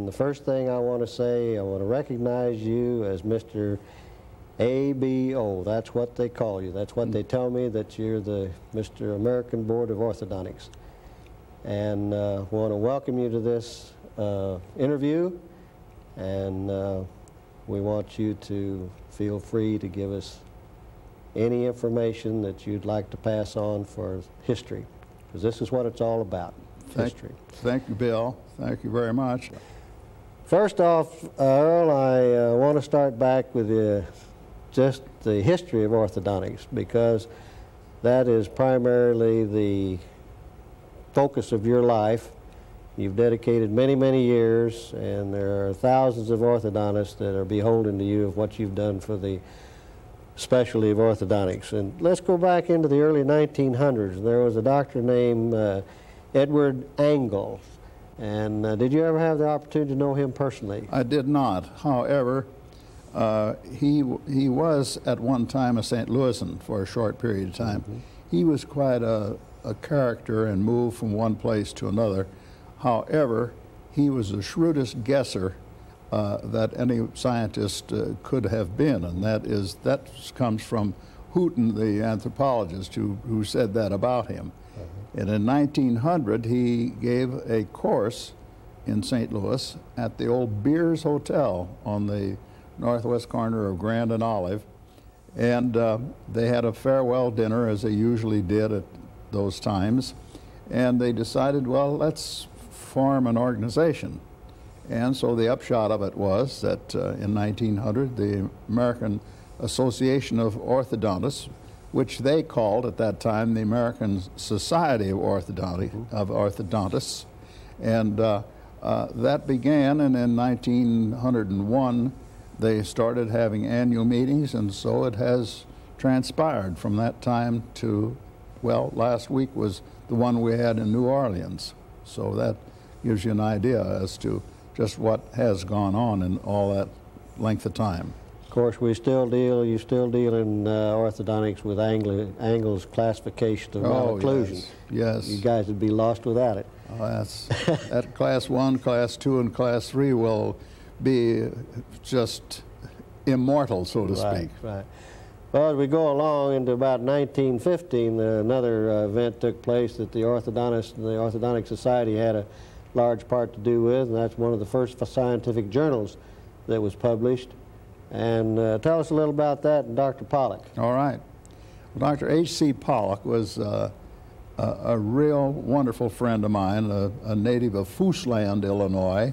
And the first thing I want to say, I want to recognize you as Mr. ABO. That's what they call you. That's what they tell me, that you're the Mr. American Board of Orthodontics. And want to welcome you to this interview, and we want you to feel free to give us any information that you'd like to pass on for history, because this is what it's all about, history. Thank you, Bill. Thank you very much. First off, Earl, I want to start back with just the history of orthodontics, because that is primarily the focus of your life. You've dedicated many, many years, and there are thousands of orthodontists that are beholden to you of what you've done for the specialty of orthodontics. And let's go back into the early 1900s. There was a doctor named Edward Angle. And did you ever have the opportunity to know him personally? I did not. However, he was at one time a St. Louisan for a short period of time. Mm-hmm. He was quite a character and moved from one place to another. However, he was the shrewdest guesser that any scientist could have been, and that comes from Houghton, the anthropologist, who said that about him. And in 1900, he gave a course in St. Louis at the old Beers Hotel on the northwest corner of Grand and Olive, and they had a farewell dinner, as they usually did at those times, and they decided, well, let's form an organization. And so the upshot of it was that in 1900, the American Association of Orthodontists, which they called at that time the American Society of Orthodontists, and that began, and in 1901 they started having annual meetings, and so it has transpired from that time to, well, last week was the one we had in New Orleans. So that gives you an idea as to just what has gone on in all that length of time. Of course, you still deal in orthodontics with Angle's classification of malocclusion. Yes. You guys would be lost without it. Oh, that class 1, class 2, and class 3 will be just immortal, so to speak. Right. Well, as we go along into about 1915, another event took place that the orthodontists and the Orthodontic Society had a large part to do with, and that's one of the first scientific journals that was published. And tell us a little about that, and Dr. Pollock. All right. Well, Dr. H.C. Pollock was a real wonderful friend of mine, a native of Fooshland, Illinois,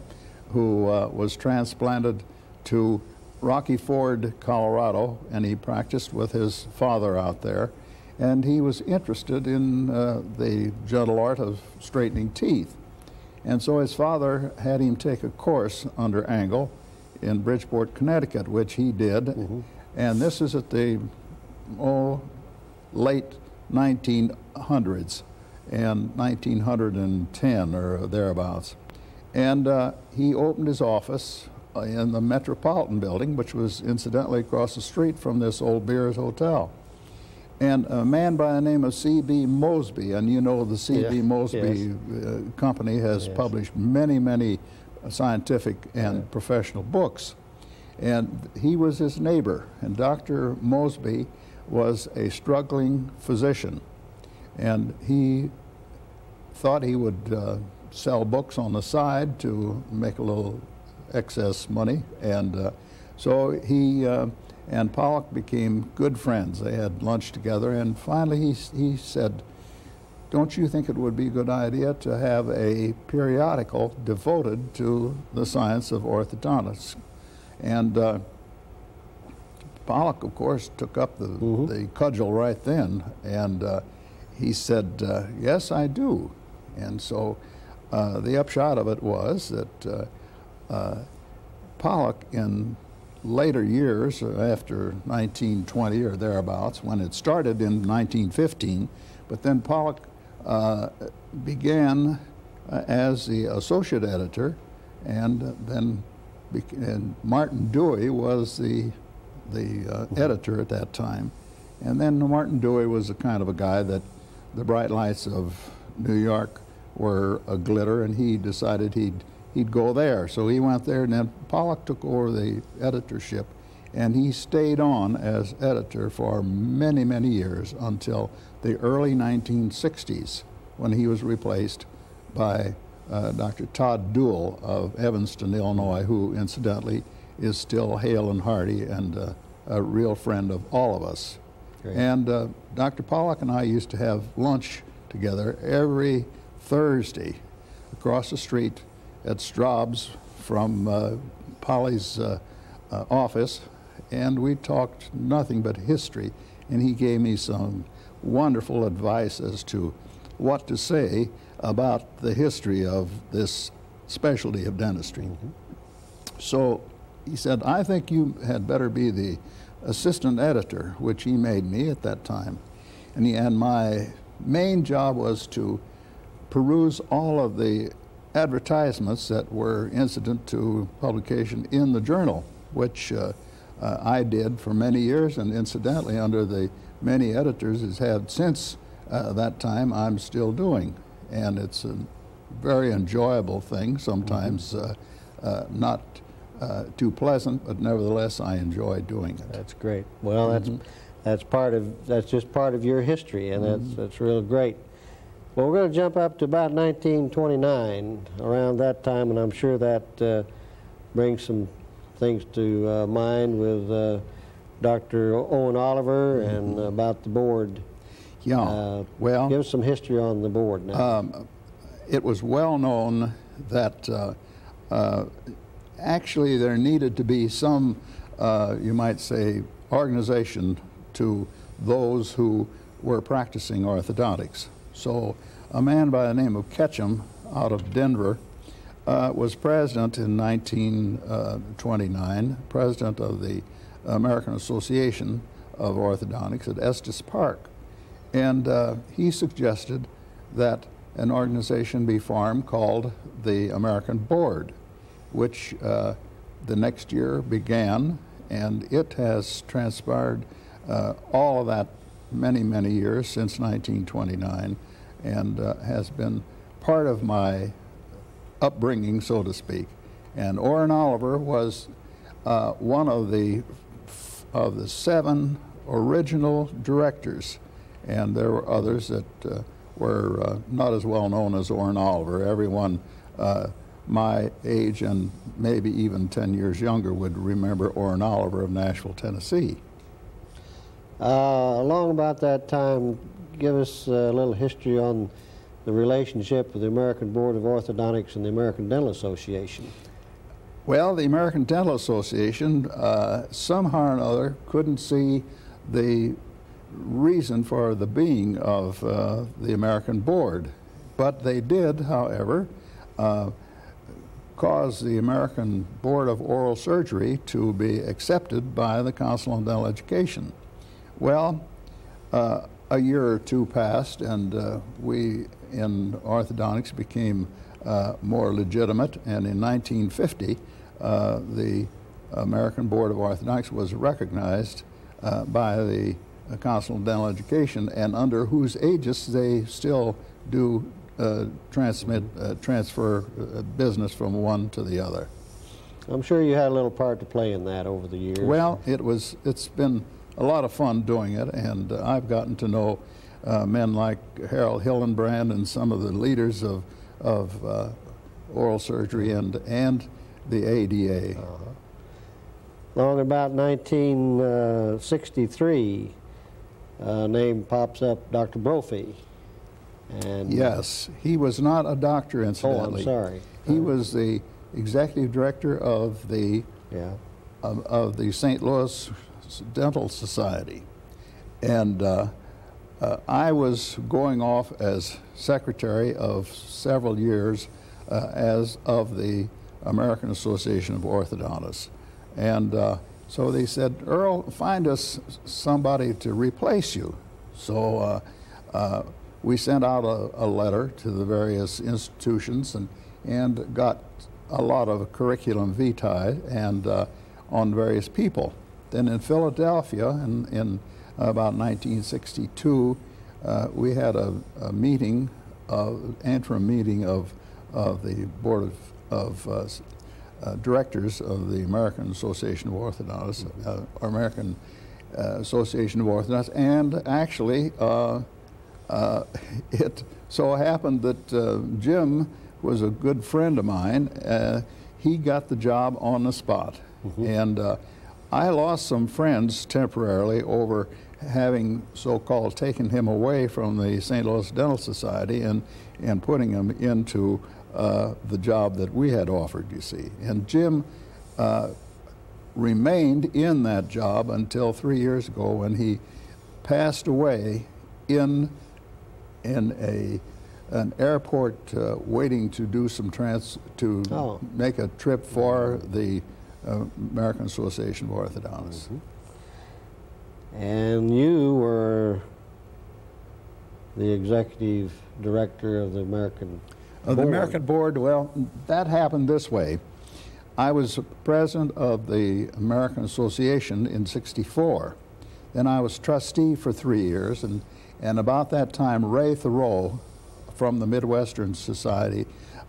who was transplanted to Rocky Ford, Colorado, and he practiced with his father out there. And he was interested in the gentle art of straightening teeth. And so his father had him take a course under Angle in Bridgeport, Connecticut, which he did. Mm-hmm. And this is at the late 1900s, and 1910 or thereabouts. And he opened his office in the Metropolitan Building, which was incidentally across the street from this old Beers Hotel. And a man by the name of C.B. Mosby, and you know the C.B. Mosby company has published many, many scientific and professional books. And he was his neighbor, and Dr. Mosby was a struggling physician. And he thought he would sell books on the side to make a little excess money. And so he and Pollock became good friends. They had lunch together, and finally he said, don't you think it would be a good idea to have a periodical devoted to the science of orthodontics? And Pollock, of course, took up the cudgel right then, and he said, yes, I do. And so the upshot of it was that Pollock, in later years, after 1920 or thereabouts, when it started in 1915, but then Pollock began as the associate editor, and then Martin Dewey was the editor at that time. And then Martin Dewey was the kind of a guy that the bright lights of New York were a glitter, and he decided he'd he'd go there. So he went there, and then Pollock took over the editorship, and he stayed on as editor for many, many years until the early 1960s, when he was replaced by Dr. Todd Duell of Evanston, Illinois, who incidentally is still hale and hearty and a real friend of all of us. Great. And Dr. Pollock and I used to have lunch together every Thursday across the street at Straub's from Polly's office, and we talked nothing but history, and he gave me some wonderful advice as to what to say about the history of this specialty of dentistry. Mm-hmm. So he said, I think you had better be the assistant editor, which he made me at that time. And my main job was to peruse all of the advertisements that were incident to publication in the journal, which I did for many years, and incidentally, under the many editors has had since that time, I'm still doing. And it's a very enjoyable thing, sometimes not too pleasant, but nevertheless I enjoy doing it. That's great. Well, that's just part of your history, and that's real great. Well, we're going to jump up to about 1929, around that time, and I'm sure that brings some things to mind with Dr. Owen Oliver and about the board. Yeah, well, give us some history on the board now. It was well known that actually there needed to be some, you might say, organization to those who were practicing orthodontics. So a man by the name of Ketchum out of Denver was president in 1929, president of the American Association of Orthodontics at Estes Park. And he suggested that an organization be formed called the American Board, which the next year began, and it has transpired all of that many, many years since 1929, and has been part of my upbringing, so to speak. And Oren Oliver was one of the 7 original directors, and there were others that were not as well known as Oren Oliver. Everyone my age and maybe even 10 years younger would remember Oren Oliver of Nashville, Tennessee. Along about that time, give us a little history on the relationship with the American Board of Orthodontics and the American Dental Association. Well, the American Dental Association, somehow or another, couldn't see the reason for the being of the American Board. But they did, however, cause the American Board of Oral Surgery to be accepted by the Council on Dental Education. Well, a year or two passed, and we in orthodontics became more legitimate, and in 1950 the American Board of Orthodontics was recognized by the Council on Dental Education, and under whose aegis they still do transfer business from one to the other. I'm sure you had a little part to play in that over the years. Well, it's been a lot of fun doing it, and I've gotten to know men like Harold Hillenbrand and some of the leaders of oral surgery and the ADA. Long about 1963, a name pops up, Dr. Brophy. And yes, he was not a doctor, incidentally. Oh, I'm sorry. He was the executive director of the St. Louis Dental Society, and I was going off as secretary of several years as of the American Association of Orthodontists, and so they said, Earl, find us somebody to replace you. So we sent out a letter to the various institutions and got a lot of curriculum vitae and on various people. Then in Philadelphia, in about 1962, we had a meeting, interim meeting of the Board of directors of the American Association of Orthodontists, or American Association of Orthodontists, and actually it so happened that Jim was a good friend of mine. He got the job on the spot, and I lost some friends temporarily over having so-called taken him away from the St. Louis Dental Society and putting him into the job that we had offered, you see. And Jim remained in that job until 3 years ago when he passed away in an airport waiting to do some make a trip for the American Association of Orthodontists. And you were the executive director of the American Board. The American Board, well, that happened this way. I was president of the American Association in '64. Then I was trustee for 3 years, and about that time, Ray Thoreau from the Midwestern Society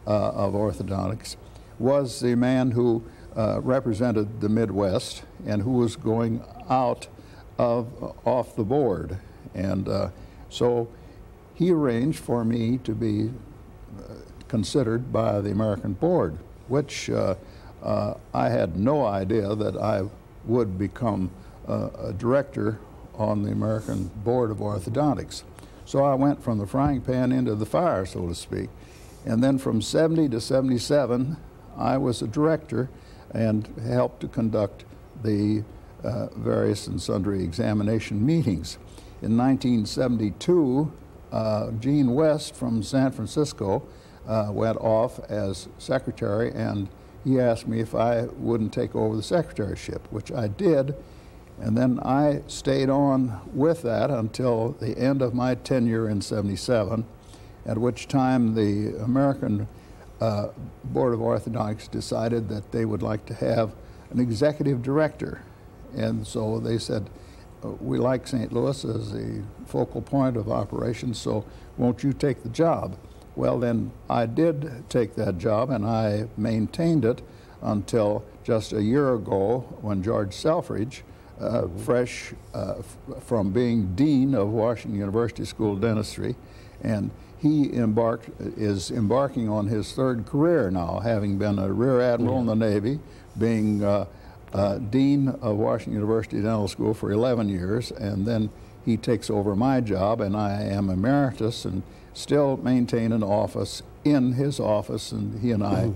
of Orthodontics was the man who represented the Midwest and who was going out off the board. And so he arranged for me to be considered by the American Board, which I had no idea that I would become a director on the American Board of Orthodontics. So I went from the frying pan into the fire, so to speak. And then from '70 to '77, I was a director and helped to conduct the various and sundry examination meetings. In 1972, Gene West from San Francisco went off as secretary, and he asked me if I wouldn't take over the secretaryship, which I did. And then I stayed on with that until the end of my tenure in '77, at which time the American Board of Orthodontics decided that they would like to have an executive director. And so they said, we like St. Louis as the focal point of operations, so won't you take the job? Well, then I did take that job, and I maintained it until just a year ago when George Selfridge, fresh from being dean of Washington University School of Dentistry, and he is embarking on his third career now, having been a rear admiral in the Navy, being dean of Washington University Dental School for 11 years, and then he takes over my job, and I am emeritus and still maintain an office in his office, and he and I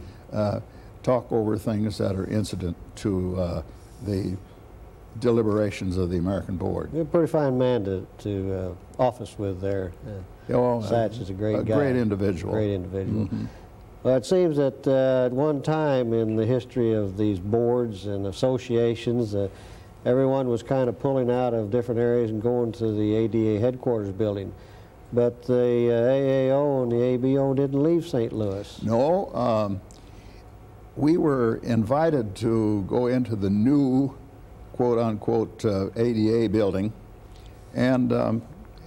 talk over things that are incident to the deliberations of the American Board. You're a pretty fine man to office with there. Satch is a great guy. Great individual. Great individual. Well, it seems that at one time in the history of these boards and associations, everyone was kind of pulling out of different areas and going to the ADA headquarters building. But the AAO and the ABO didn't leave St. Louis. No. We were invited to go into the new quote-unquote ADA building, and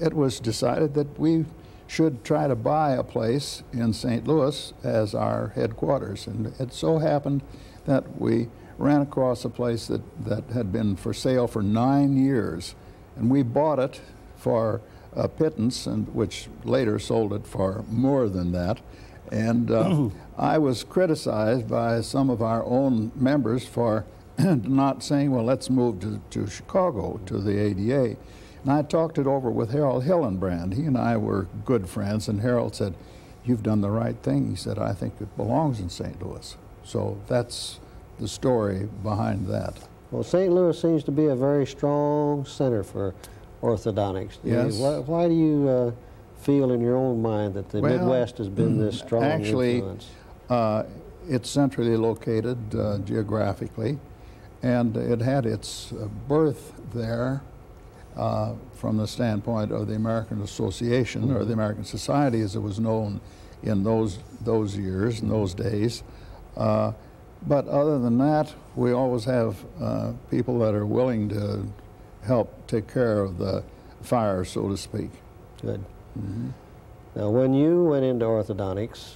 it was decided that we should try to buy a place in St. Louis as our headquarters. And it so happened that we ran across a place that had been for sale for 9 years, and we bought it for a pittance, and which later sold it for more than that. And I was criticized by some of our own members for not saying, well, let's move to Chicago, to the ADA. And I talked it over with Harold Hillenbrand. He and I were good friends, and Harold said, you've done the right thing. He said, I think it belongs in St. Louis. So that's the story behind that. Well, St. Louis seems to be a very strong center for orthodontics. Yes. Why do you feel in your own mind that the Midwest has been this strong influence? It's centrally located geographically, and it had its birth there from the standpoint of the American Association, or the American Society as it was known in those years, in those days. But other than that, we always have people that are willing to help take care of the fire, so to speak. Good. Now, when you went into orthodontics,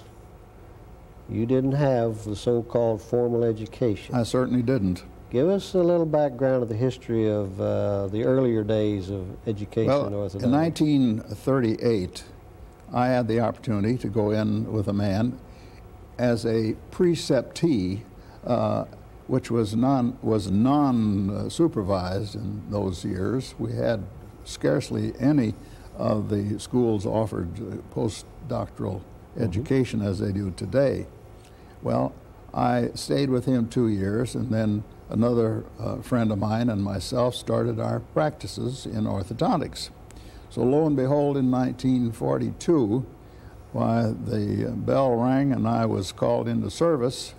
you didn't have the so-called formal education. I certainly didn't. Give us a little background of the history of the earlier days of education in orthodontics. In 1938, I had the opportunity to go in with a man as a preceptee, which was non-supervised in those years. We had scarcely any of the schools offered postdoctoral education as they do today. Well, I stayed with him 2 years, and then another friend of mine and myself started our practices in orthodontics. So lo and behold, in 1942, why, the bell rang and I was called into service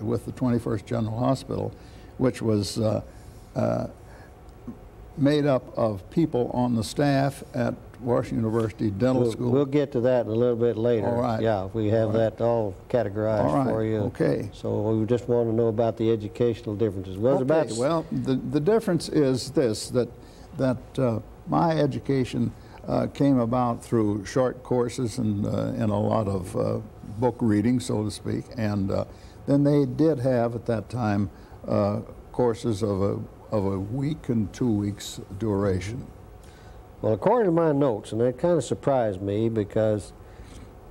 with the 21st General Hospital, which was made up of people on the staff at Washington University Dental School. We'll get to that in a little bit later. All right. Yeah, we have that all categorized for you. Okay. So we just want to know about the educational differences. Well, the difference is this, that my education came about through short courses and a lot of book reading, so to speak, and then they did have at that time courses of a week and 2 weeks duration. Well, according to my notes, and that kind of surprised me because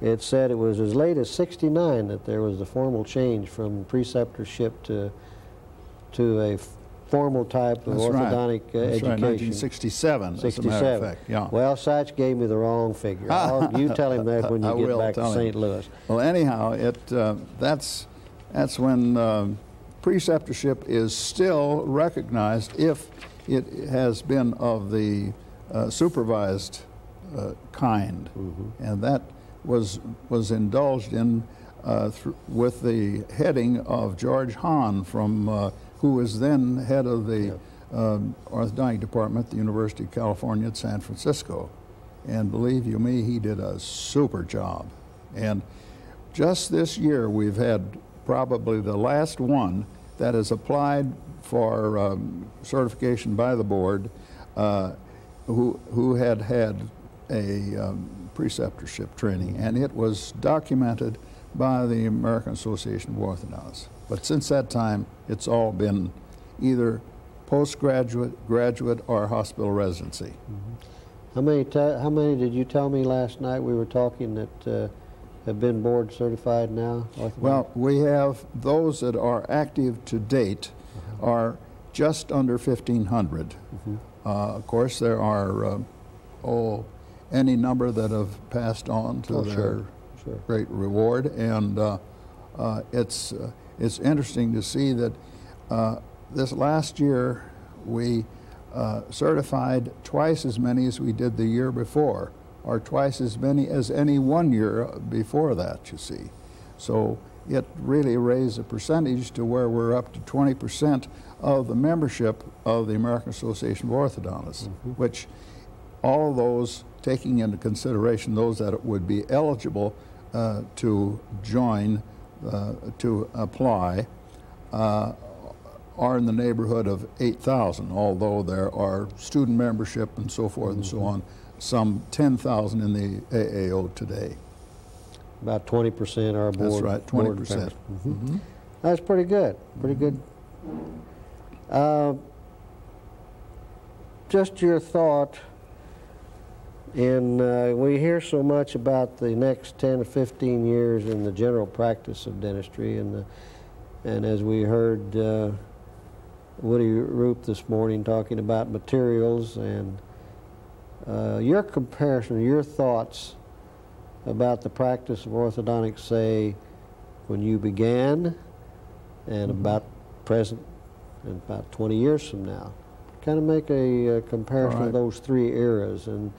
it said it was as late as '69 that there was the formal change from preceptorship to a formal type of orthodontic education. Right, 1967, as a matter of fact. Yeah. Well, Sachs gave me the wrong figure. You tell him that when you get back to St. Louis. Well, anyhow, that's when preceptorship is still recognized if it has been of the supervised kind, and that was indulged in with the heading of George Hahn, from who was then head of the orthodontic department at the University of California at San Francisco, and believe you me, he did a super job. And just this year, we've had probably the last one that has applied for certification by the board, who had a preceptorship training, and it was documented by the American Association of Orthodontists. But since that time, it's all been either postgraduate, graduate, or hospital residency. How many did you tell me last night we were talking that have been board certified now? Well, we have those that are active to date are just under 1,500. Of course, there are any number that have passed on to their great reward, and it's interesting to see that this last year we certified twice as many as we did the year before, or twice as many as any 1 year before that, you see. So it really raised the percentage to where we're up to 20% of the membership of the American Association of Orthodontists, which all those, taking into consideration those that would be eligible to join, to apply, are in the neighborhood of 8,000, although there are student membership and so forth and so on, some 10,000 in the AAO today. About 20% are board. That's right, 20%. That's pretty good, pretty good. Just your thought in, we hear so much about the next 10 to 15 years in the general practice of dentistry, and as we heard Woody Roop this morning talking about materials, and your comparison, your thoughts about the practice of orthodontics, say, when you began and about present and about 20 years from now. Kind of make a comparison of those three eras and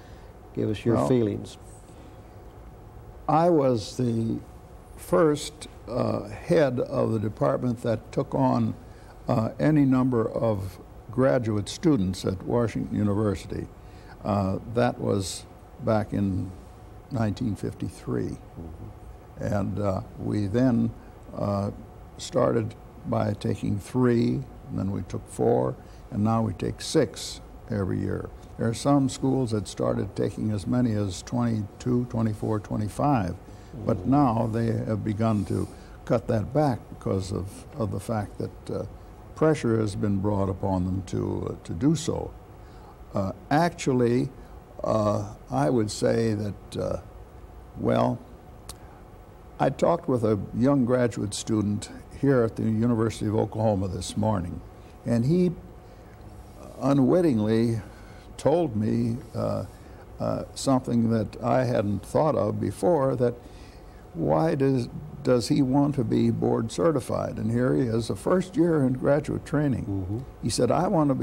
give us your feelings. I was the first head of the department that took on any number of graduate students at Washington University. That was back in 1953. And we then started by taking 3, and then we took 4, and now we take 6 every year. There are some schools that started taking as many as 22, 24, 25. But now they have begun to cut that back because of the fact that pressure has been brought upon them to do so. Actually, I would say that, well, I talked with a young graduate student here at the University of Oklahoma this morning, and he unwittingly told me something that I hadn't thought of before, that why does he want to be board certified? And here he is, a first year in graduate training. Mm-hmm. He said, I want to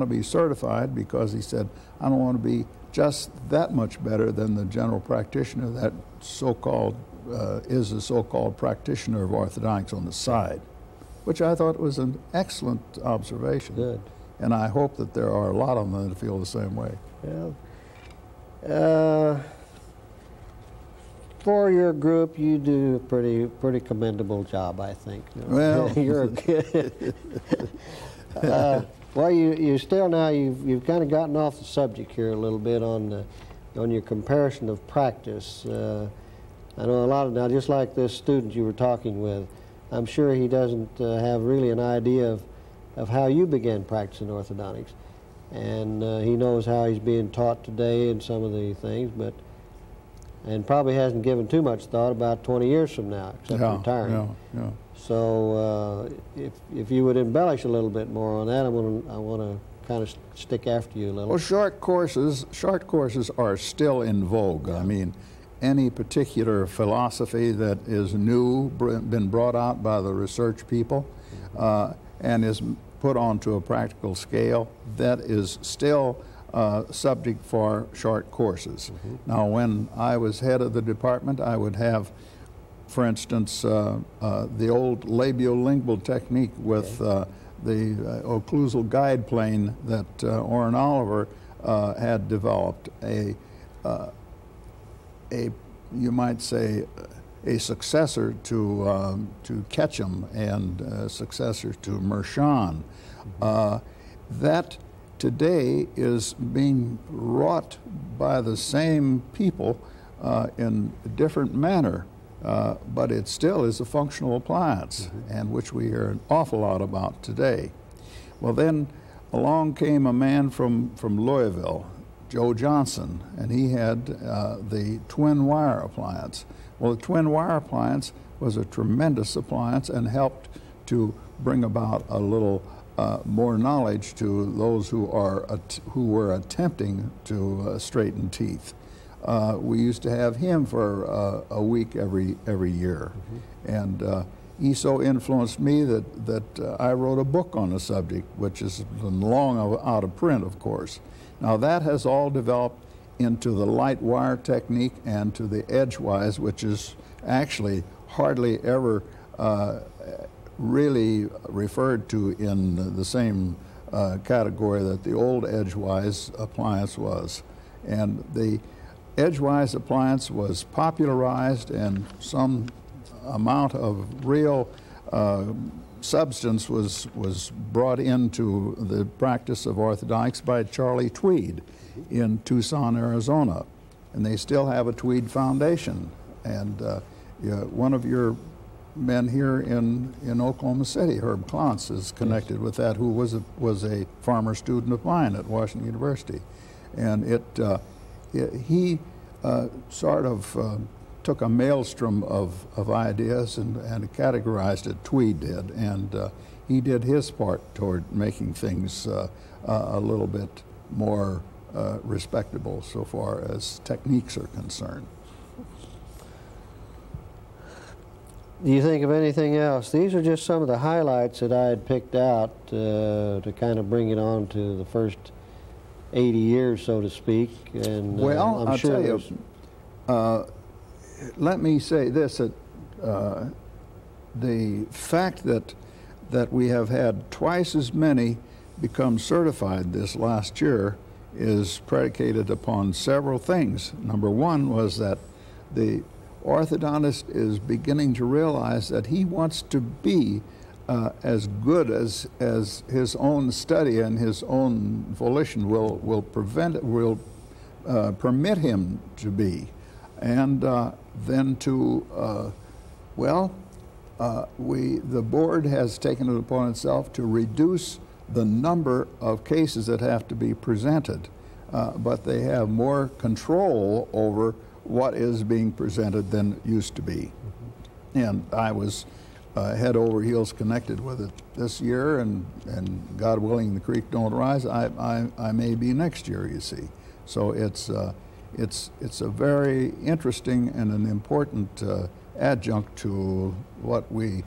be certified because, he said, I don't want to be just that much better than the general practitioner that so-called is the so-called practitioner of orthodontics on the side, which I thought was an excellent observation. Good. And I hope that there are a lot of them that feel the same way. Well, for your group, you do a pretty commendable job, I think. Well, you're good. Well, you still now you've kind of gotten off the subject here a little bit on your comparison of practice. I know a lot of now, just like this student you were talking with, I'm sure he doesn't have really an idea of how you began practicing orthodontics, and he knows how he's being taught today and some of the things, and probably hasn't given too much thought about 20 years from now, except retiring. Yeah. So if you would embellish a little bit more on that, I want to kind of stick after you a little. Well, short courses are still in vogue. I mean, any particular philosophy that is new, been brought out by the research people, and is put onto a practical scale, that is still subject for short courses. Mm-hmm. Now, when I was head of the department, I would have, for instance, the old labiolingual technique with the occlusal guide plane that Orrin Oliver had developed, you might say, a successor to Ketchum and a successor to Mershon. That today is being wrought by the same people in a different manner, but it still is a functional appliance, and which we hear an awful lot about today. Well, then along came a man from Louisville, Joe Johnson, and he had the twin wire appliance. Well, the twin wire appliance was a tremendous appliance and helped to bring about a little more knowledge to those who were attempting to straighten teeth. We used to have him for a week every year, and he so influenced me that I wrote a book on the subject, which is long out of print, of course. Now that has all developed into the light wire technique and to the edgewise, which is actually hardly ever really referred to in the same category that the old edgewise appliance was. And the edgewise appliance was popularized, and some amount of real substance was brought into the practice of orthodontics by Charlie Tweed in Tucson, Arizona. And they still have a Tweed Foundation. And one of your men here in Oklahoma City, Herb Klontz, is connected with that, who was a former student of mine at Washington University. And he sort of took a maelstrom of ideas and categorized it. Tweed did, and he did his part toward making things a little bit more respectable so far as techniques are concerned. Do you think of anything else? These are just some of the highlights that I had picked out to kind of bring it on to the first 80 years, so to speak. And well, I'll tell you, let me say this, that the fact that we have had twice as many become certified this last year is predicated upon several things. Number one was that the orthodontist is beginning to realize that he wants to be as good as his own study and his own volition will permit him to be. And then to, the board has taken it upon itself to reduce the number of cases that have to be presented, but they have more control over what is being presented than it used to be. And I was head over heels connected with it this year, and God willing, the creek don't rise, I may be next year, you see. So it's a very interesting and an important adjunct to what we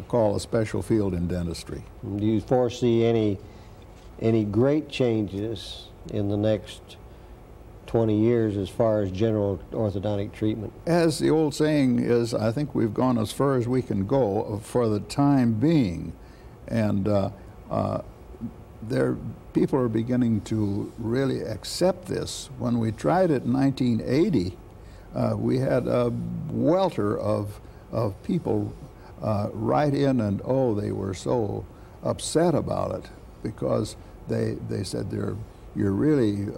call a special field in dentistry. Do you foresee any great changes in the next 20 years as far as general orthodontic treatment? As the old saying is, I think we've gone as far as we can go for the time being. And people are beginning to really accept this. When we tried it in 1980, we had a welter of people write in, and oh, they were so upset about it because they said you're really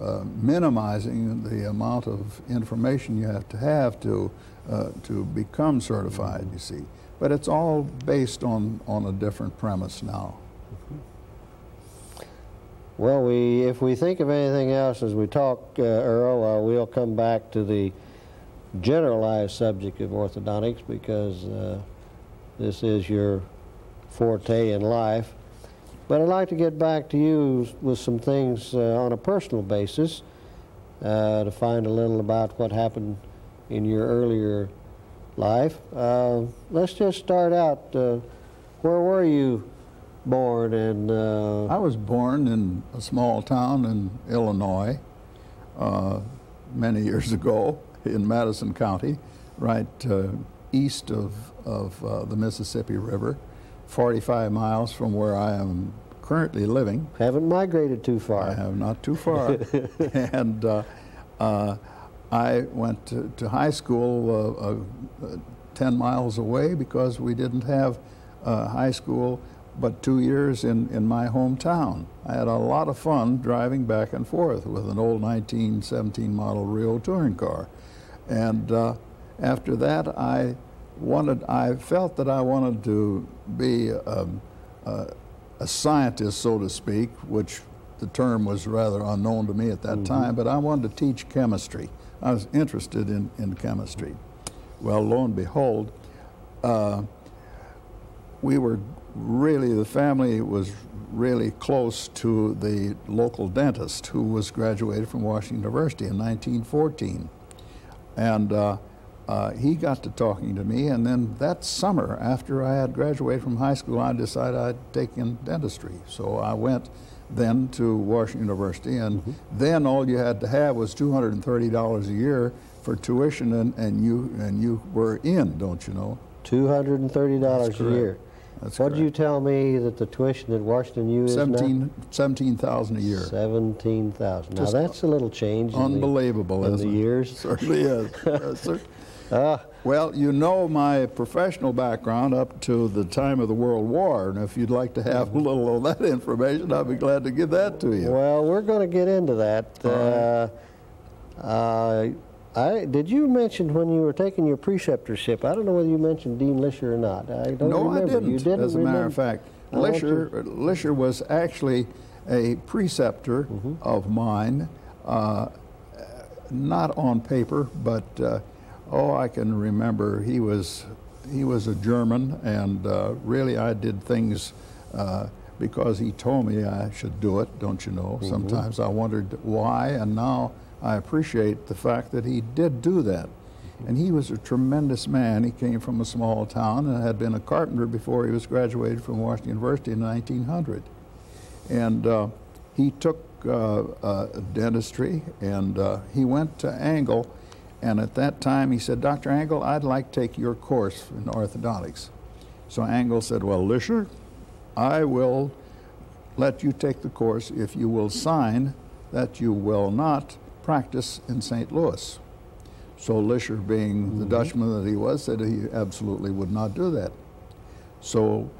minimizing the amount of information you have to become certified, you see. But it's all based on a different premise now. Well, if we think of anything else as we talk, Earl, we'll come back to the generalized subject of orthodontics, because this is your forte in life. But I'd like to get back to you with some things on a personal basis, to find a little about what happened in your earlier life. Let's just start out. Where were you born? And I was born in a small town in Illinois many years ago in Madison County, right east of the Mississippi River, 45 miles from where I am currently living. Haven't migrated too far. I have not too far. And I went to high school 10 miles away because we didn't have high school but 2 years in my hometown. I had a lot of fun driving back and forth with an old 1917 model Rio touring car. And after that, I felt that I wanted to be a scientist, so to speak, which the term was rather unknown to me at that time, but I wanted to teach chemistry. I was interested in chemistry. Well, lo and behold, the family was really close to the local dentist who was graduated from Washington University in 1914. And he got to talking to me, and then that summer, after I had graduated from high school, I decided I'd take in dentistry. So I went then to Washington University, and then all you had to have was $230 a year for tuition, and you were in, don't you know? $230 a year. That's what did you tell me that the tuition at Washington U is now? $17,000 a year. $17,000. Now that's a little change. Unbelievable, in the years. It certainly is. Yes, sir. Well, you know my professional background up to the time of the World War, and if you'd like to have a little of that information, I'd be glad to give that to you. Well, we're going to get into that. Did you mention when you were taking your preceptorship, I don't know whether you mentioned Dean Lisher or not. I don't remember. I didn't. You didn't, as a matter of fact. Lisher was actually a preceptor of mine, not on paper, but I can remember he was a German, and really I did things because he told me I should do it, don't you know? Sometimes I wondered why, and now I appreciate the fact that he did do that. And he was a tremendous man. He came from a small town and had been a carpenter before he was graduated from Washington University in 1900. And he took dentistry, and he went to Angle, and at that time he said, "Dr. Angle, I'd like to take your course in orthodontics." So Angle said, "Well, Lisher, I will let you take the course if you will sign that you will not practice in St. Louis." So Lisher, being the Dutchman that he was, said he absolutely would not do that. So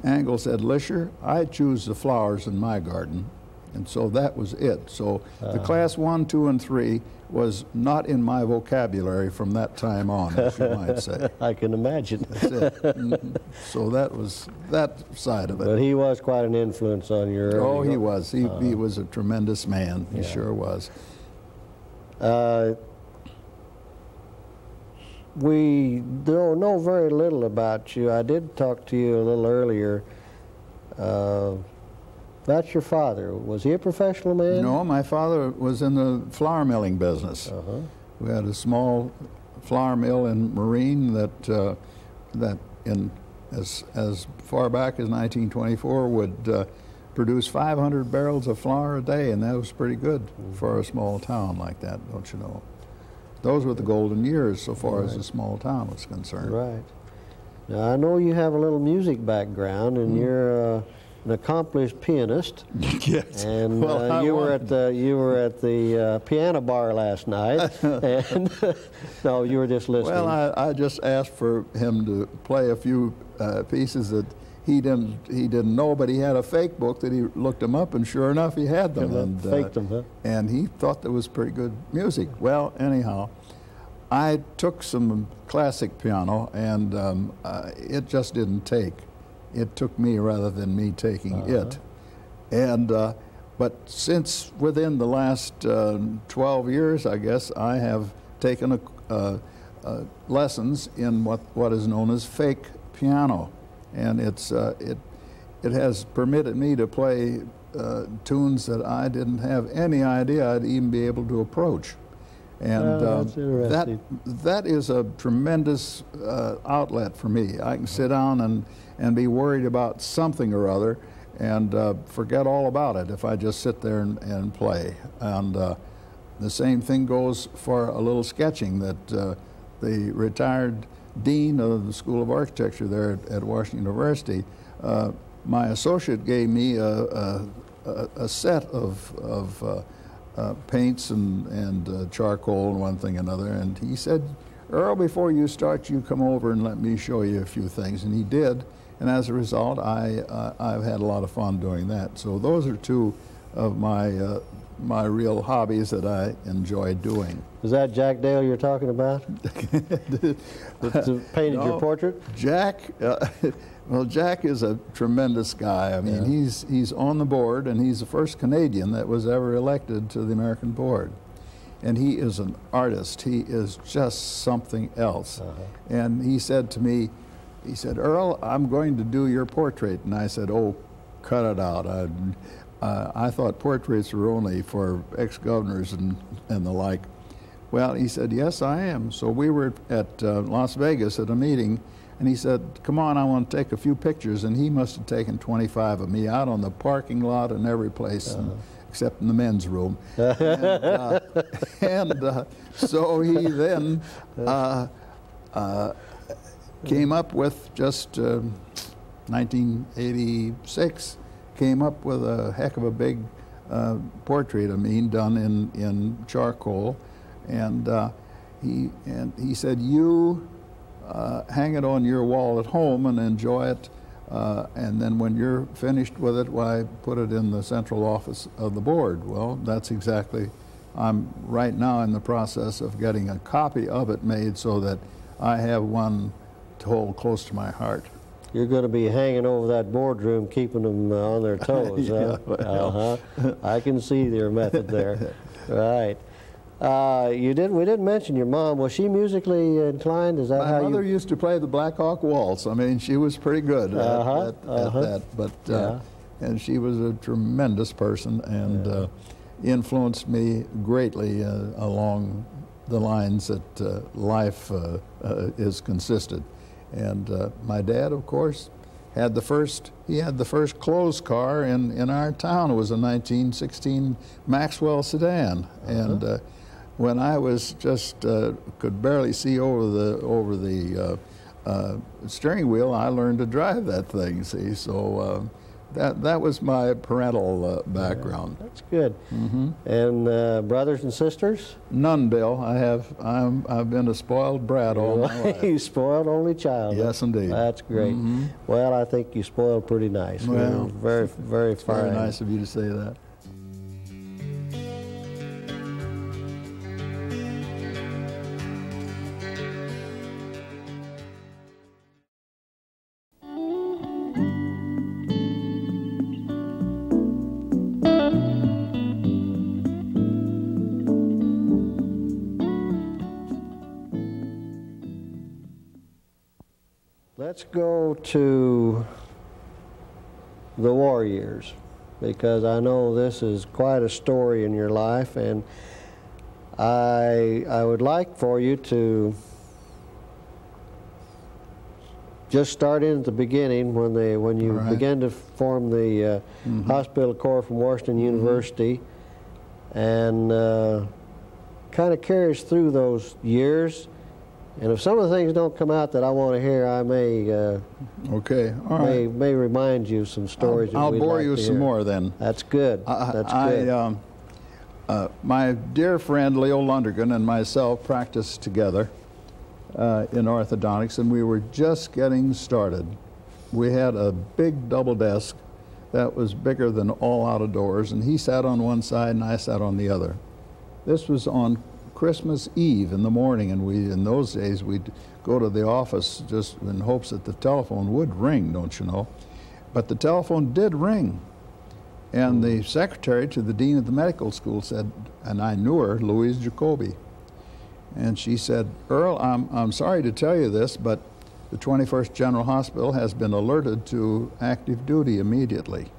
Angle said, "Lisher, I choose the flowers in my garden, And so that was it. So the class 1, 2, and 3 was not in my vocabulary from that time on, as you might say. I can imagine. That's it. So that was that side of it. But he was quite an influence on your... Oh, he was. He was a tremendous man. He sure was. We don't know very little about you. I did talk to you a little earlier about your father. Was he a professional man? No, my father was in the flour milling business. We had a small flour mill in Marine that as far back as 1924 would produce 500 barrels of flour a day, and that was pretty good for a small town like that, don't you know? Those were the golden years so far as a small town was concerned. Right. Now, I know you have a little music background, and you're an accomplished pianist. Yes. And well, you were at the piano bar last night, and no, you were just listening. Well, I just asked for him to play a few pieces that he didn't know, but he had a fake book that he looked them up, and sure enough, he had them. And faked them, huh? And he thought that was pretty good music. Well, anyhow, I took some classic piano, and it just didn't take. It took me rather than me taking it. And but since within the last 12 years, I guess, I have taken lessons in what is known as fake piano. And it has permitted me to play tunes that I didn't have any idea I'd even be able to approach. And that is a tremendous outlet for me. I can sit down and be worried about something or other and forget all about it if I just sit there and play. And the same thing goes for a little sketching that the retired dean of the School of Architecture there at Washington University, my associate gave me a set of paints and charcoal and one thing and another, and he said, "Earl, before you start, you come over and let me show you a few things." And he did, and as a result, I've had a lot of fun doing that. So those are two of my real hobbies that I enjoy doing. Is that Jack Dale you're talking about? That painted your portrait? Jack, well, Jack is a tremendous guy. I mean, he's on the board, and he's the first Canadian that was ever elected to the American board. And he is an artist. He is just something else. And he said to me, he said, "Earl, I'm going to do your portrait." And I said, "Oh, cut it out. I thought portraits were only for ex-governors and the like." Well, he said, "Yes, I am." So we were at Las Vegas at a meeting, and he said, "Come on, I want to take a few pictures." And he must have taken 25 of me out on the parking lot and every place, except in the men's room. And so he then came up with just 1986. Came up with a heck of a big portrait of me done in charcoal, and he said, "You hang it on your wall at home and enjoy it, and then when you're finished with it, why, put it in the central office of the board." Well, that's exactly. I'm right now in the process of getting a copy of it made so that I have one to hold close to my heart. You're going to be hanging over that boardroom, keeping them on their toes, huh? Well. I can see your method there. Right. We didn't mention your mom. Was she musically inclined? Is that My mother used to play the Black Hawk Waltz. I mean, she was pretty good at that. But and she was a tremendous person and influenced me greatly along the lines that life is consistent. And my dad, of course, had the first clothes car in our town. It was a 1916 Maxwell sedan. And when I was just could barely see over the steering wheel, I learned to drive that thing. See, so that was my parental background. That's good. And brothers and sisters? None, Bill. I've been a spoiled brat all my life. You spoiled only child. Yes, indeed. That's great. Well, I think you spoiled pretty nice. Well, very, very fine. Very nice of you to say that. Let's go to the war years, because I know this is quite a story in your life, and I would like for you to just start in at the beginning when you began to form the Hospital Corps from Washington University, and kind of carry us through those years. And if some of the things don't come out that I want to hear, I may may remind you some stories. I'll bore you some more then. That's good. That's good. My dear friend Leo Lundergan and myself practiced together in orthodontics, and we were just getting started. We had a big double desk that was bigger than all out of doors, and he sat on one side and I sat on the other. This was on Christmas Eve in the morning, and in those days we'd go to the office just in hopes that the telephone would ring, don't you know. But the telephone did ring, and the secretary to the dean of the medical school said, and I knew her, Louise Jacoby, and she said, "Earl, I'm sorry to tell you this, but the 21st General Hospital has been alerted to active duty immediately."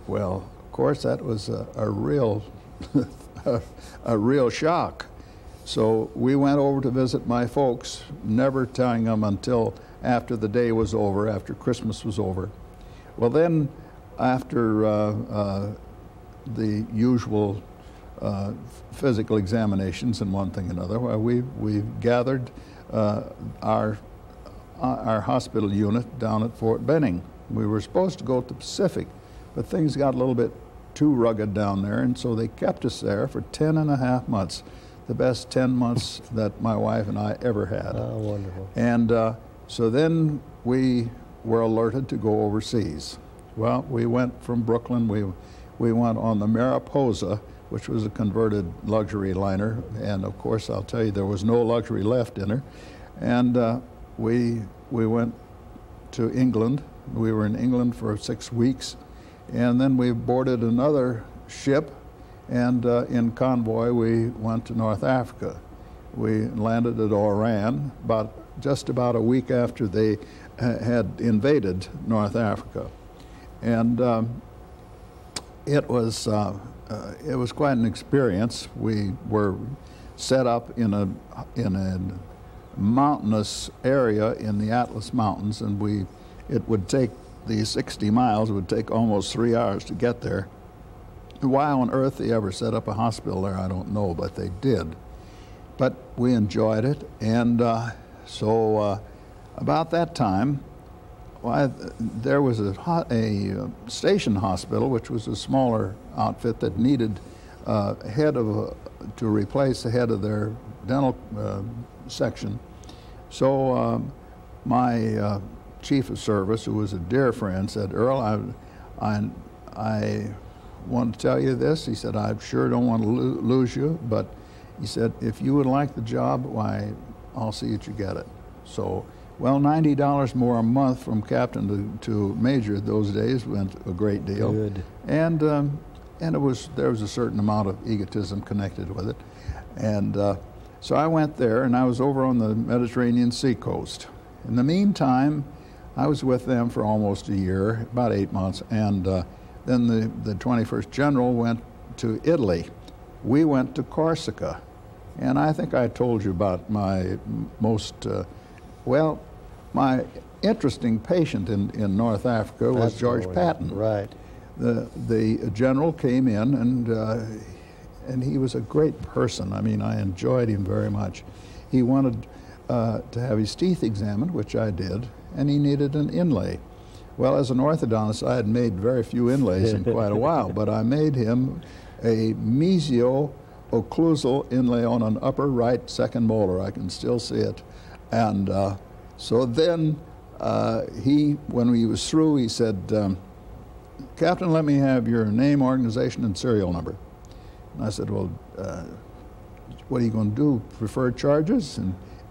Well, of course, that was a real a real shock. So we went over to visit my folks, never telling them until after the day was over, after Christmas was over. Well, then, after the usual physical examinations and one thing and another, well, we gathered our hospital unit down at Fort Benning. We were supposed to go to the Pacific, but things got a little bit too rugged down there, and so they kept us there for 10.5 months, the best 10 months that my wife and I ever had. Oh, wonderful. And so then we were alerted to go overseas. Well, we went from Brooklyn, we went on the Mariposa, which was a converted luxury liner, and of course I'll tell you there was no luxury left in her. And we went to England. We were in England for 6 weeks, and then we boarded another ship, and in convoy we went to North Africa. We landed at Oran just about a week after they had invaded North Africa, and it was quite an experience. We were set up in a mountainous area in the Atlas Mountains, and it would take the 60 miles, it would take almost 3 hours to get there. Why on earth they ever set up a hospital there, I don't know, but they did. But we enjoyed it, and so about that time, there was a station hospital, which was a smaller outfit that needed to replace the head of their dental section. So my chief of service, who was a dear friend, said, "Earl, I want to tell you this." He said, "I sure don't want to lose you, but," he said, "if you would like the job, why, I'll see that you get it." So, well, $90 more a month from captain to major those days went a great deal. Good. And there was a certain amount of egotism connected with it. And so I went there, and I was over on the Mediterranean seacoast. In the meantime, I was with them for almost a year, about 8 months, and then the 21st General went to Italy. We went to Corsica, and I think I told you about my my interesting patient in North Africa was George Patton. Right. The general came in, and he was a great person. I mean, I enjoyed him very much. He wanted to have his teeth examined, which I did, and he needed an inlay. Well, as an orthodontist, I had made very few inlays in quite a while, but I made him a mesio-occlusal inlay on an upper right second molar. I can still see it. And so then when he was through, he said, "Captain, let me have your name, organization, and serial number." And I said, "Well, what are you going to do, preferred charges?"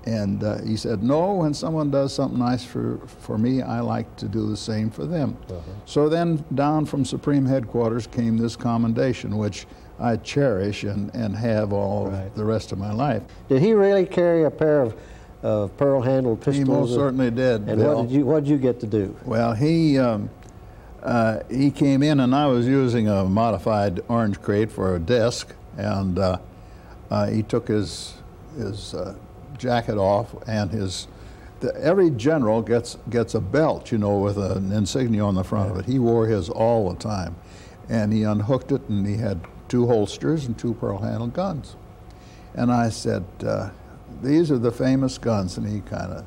And he said, "No, when someone does something nice for me, I like to do the same for them." So then down from Supreme Headquarters came this commendation, which I cherish and have all the rest of my life. Did he really carry a pair of of pearl-handled pistols. He most certainly did. And Bill. what did you get to do? Well, he came in, and I was using a modified orange crate for a desk, and he took his jacket off, and every general gets a belt, you know, with an insignia on the front of it. He wore his all the time, and he unhooked it, and he had 2 holsters and 2 pearl-handled guns. And I said, these are the famous guns, and he kind of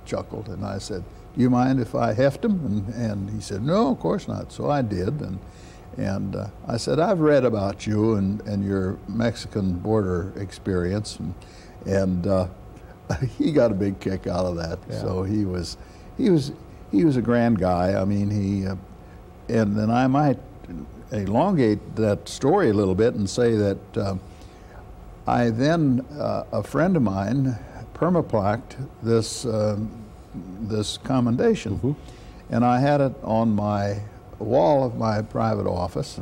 chuckled, and I said, do you mind if I heft them? And he said, no, of course not. So I did, and I said, I've read about you and your Mexican border experience, and he got a big kick out of that. Yeah. So he was a grand guy. I mean, and then I might elongate that story a little bit and say that I then, a friend of mine permaplaqued this commendation. Mm-hmm. And I had it on my wall of my private office,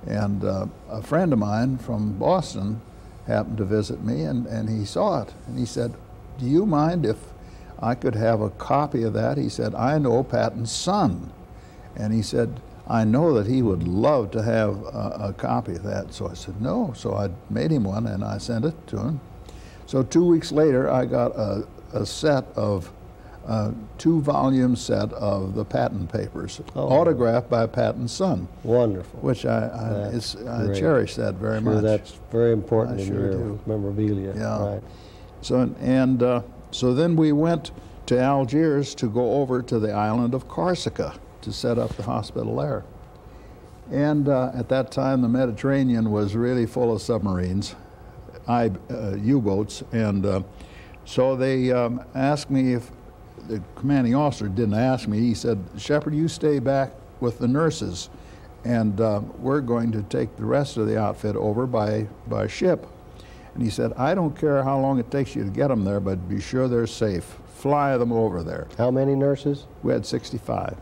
and a friend of mine from Boston happened to visit me, and he saw it, and he said, do you mind if I could have a copy of that? He said, I know Patton's son, and he said, I know that he would love to have a copy of that. So I said, no. So I made him one, and I sent it to him. So 2 weeks later, I got a set of 2-volume set of the Patton papers, autographed by Patton's son. Wonderful. Which I cherish that very much. That's very important in sure your memorabilia. Yeah. Right. So then we went to Algiers to go over to the island of Corsica to set up the hospital there. And at that time, the Mediterranean was really full of submarines, U-boats, and so they asked me if the commanding officer didn't ask me. He said, Shepard, you stay back with the nurses, and we're going to take the rest of the outfit over by ship. And he said, I don't care how long it takes you to get them there, but be sure they're safe. Fly them over there. How many nurses? We had 65.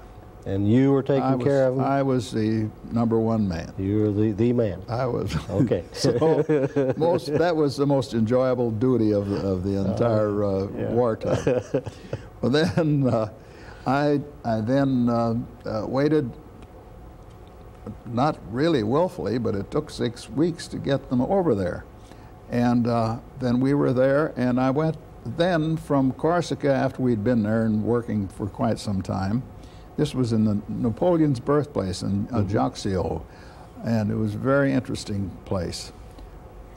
And you were taking care of them? I was the #1 man. You were the man. I was. Okay. So that was the most enjoyable duty of the entire wartime. Well, then I then waited, not really willfully, but it took 6 weeks to get them over there. And then we were there, and I went then from Corsica after we'd been there and working for quite some time. This was in Napoleon's birthplace in Ajaccio, and it was a very interesting place.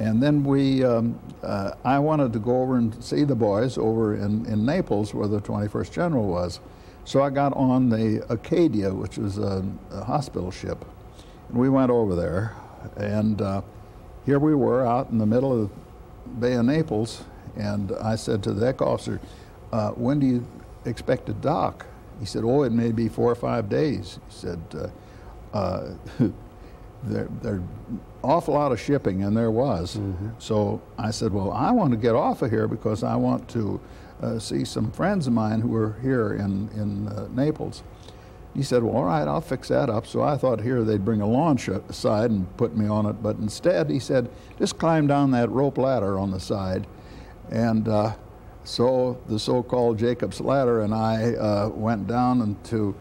And then I wanted to go over and see the boys over in Naples, where the 21st General was. So I got on the Acadia, which was a hospital ship, and we went over there. And here we were out in the middle of the Bay of Naples, and I said to the deck officer, when do you expect to dock? He said, oh, it may be 4 or 5 days. He said, there's awful lot of shipping, and there was. Mm-hmm. So I said, well, I want to get off of here because I want to see some friends of mine who are here in Naples. He said, well, all right, I'll fix that up. So I thought here they'd bring a launch aside and put me on it, but instead he said, just climb down that rope ladder on the side. And so the so-called Jacob's Ladder and I went down into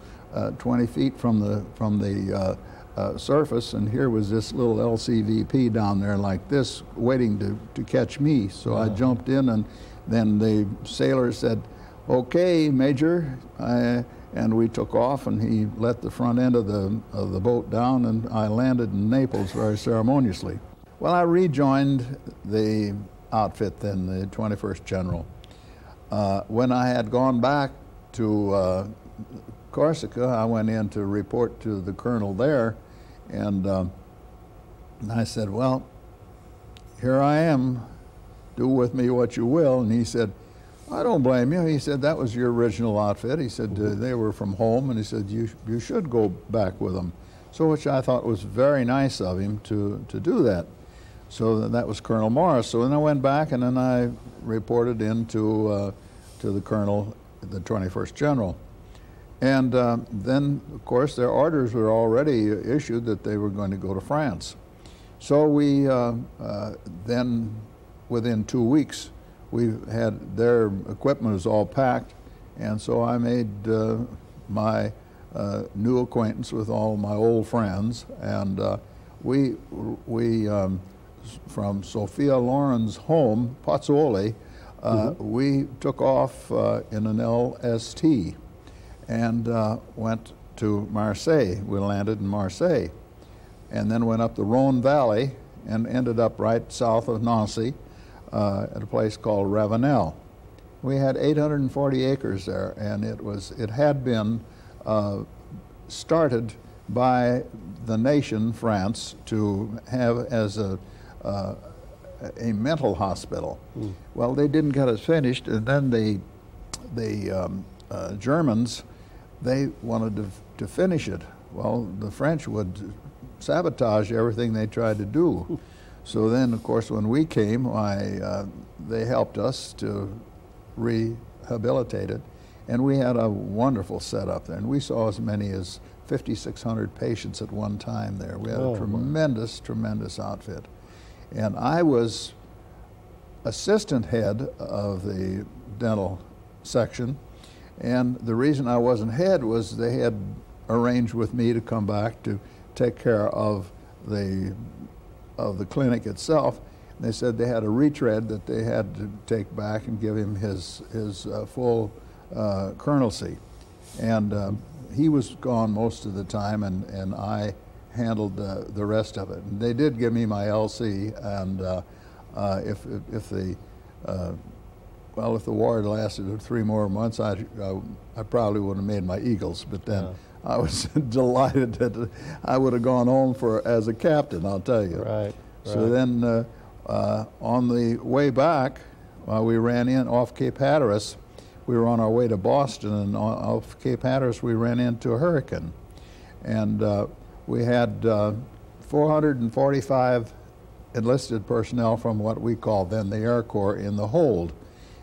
20 feet from the surface, and here was this little LCVP down there like this, waiting to catch me. So I jumped in, and then the sailor said, okay, Major, and we took off, and he let the front end of the boat down, and I landed in Naples very ceremoniously. Well, I rejoined the outfit then, the 21st General. When I had gone back to Corsica, I went in to report to the colonel there, and I said, well, here I am, do with me what you will. And he said, I don't blame you. He said, that was your original outfit. He said, they were from home, and he said, you should go back with them. So, which I thought was very nice of him to do that. So that was Colonel Morris. So then I went back, and then I reported in to the colonel, the 21st General. And then, of course, their orders were already issued that they were going to go to France. So we then, within 2 weeks, we had, their equipment was all packed, and so I made my new acquaintance with all my old friends, and we from Sophia Loren's home, Pozzuoli, we took off in an LST and went to Marseille. We landed in Marseille, and then went up the Rhone Valley and ended up right south of Nancy at a place called Ravenel. We had 840 acres there, and it had been started by the nation, France, to have as a mental hospital. Well, they didn't get it finished, and then the Germans, they wanted to finish it. Well, the French would sabotage everything they tried to do. So then, of course, when we came, they helped us to rehabilitate it, and we had a wonderful setup there, and we saw as many as 5,600 patients at one time there. We had a tremendous, tremendous outfit. And I was assistant head of the dental section, and the reason I wasn't head was they had arranged with me to come back to take care of the clinic itself. And they said they had a retread that they had to take back and give him his full colonelcy. And he was gone most of the time, and I handled the rest of it. And they did give me my LC, and if the war had lasted 3 more months, I probably would have made my Eagles. But then I was delighted that I would have gone home as a captain, I'll tell you. Right. So then on the way back, we ran in off Cape Hatteras. We were on our way to Boston, and off Cape Hatteras we ran into a hurricane. And we had 445 enlisted personnel from what we called then the Air Corps in the hold.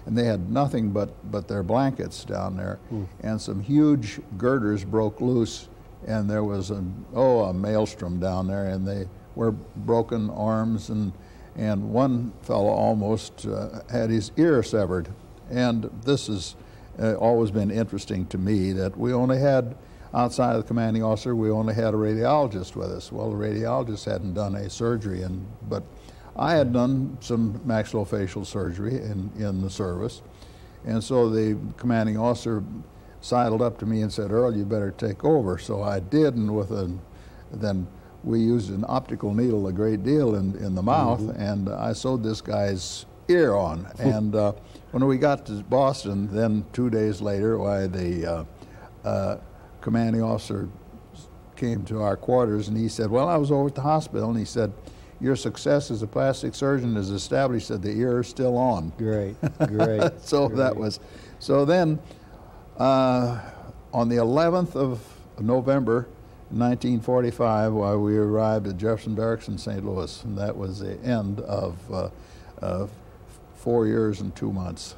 And they had nothing but their blankets down there. And some huge girders broke loose, and there was a maelstrom down there, and they were broken arms, and one fellow almost had his ear severed. And this has always been interesting to me, that we only had, outside of the commanding officer, we only had a radiologist with us. Well, the radiologist hadn't done a surgery, but I had done some maxillofacial surgery in the service. And so the commanding officer sidled up to me and said, "Earl, you better take over." So I did, and then we used an optical needle a great deal in the mouth, and I sewed this guy's ear on. And when we got to Boston, then 2 days later, the commanding officer came to our quarters, and he said, "Well, I was over at the hospital," and he said, "Your success as a plastic surgeon is established that the ear is still on." Great, great. So great. that was, so then on the 11th of November 1945, while we arrived at Jefferson Barracks in St. Louis, and that was the end of 4 years and 2 months.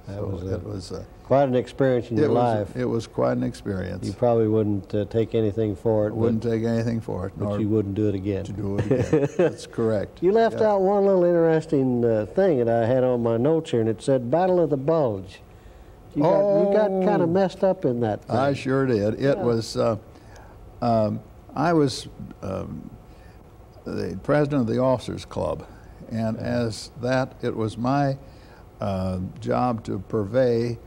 That was Quite an experience in your life. It was quite an experience. You probably wouldn't take anything for it. Wouldn't take anything for it. But you wouldn't do it again. To do it again. That's correct. You left out one little interesting thing that I had on my notes here, and it said Battle of the Bulge. You got kind of messed up in that thing. I sure did. It was, I was the president of the Officers Club, and as that, it was my job to purvey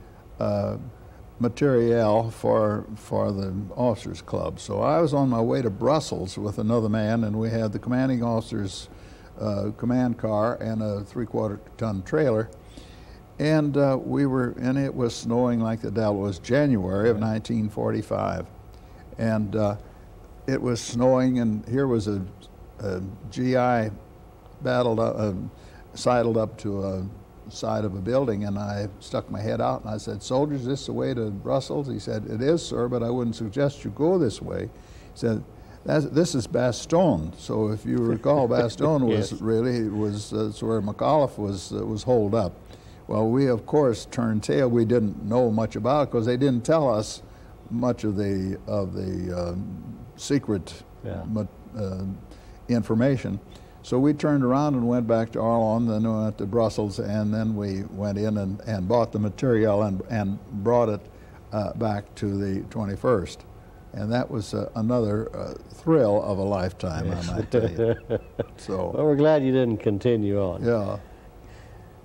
materiel for the Officers Club. So I was on my way to Brussels with another man, and we had the commanding officer's command car and a 3/4-ton trailer, and it was snowing like the devil. It was January of 1945, and it was snowing, and here was a GI sidled up to a side of a building, and I stuck my head out and I said, "Soldiers, this is the way to Brussels?" He said, "It is, sir, but I wouldn't suggest you go this way." He said, "This is Bastogne." So if you recall, Bastogne was Yes. really was where McAuliffe was holed up. Well, we of course turned tail. We didn't know much about it because they didn't tell us much of the secret information. So we turned around and went back to Arlon, then we went to Brussels, and then we went in and bought the material and brought it back to the 21st. And that was another thrill of a lifetime, Yes. I might tell you. So, well, we're glad you didn't continue on. yeah.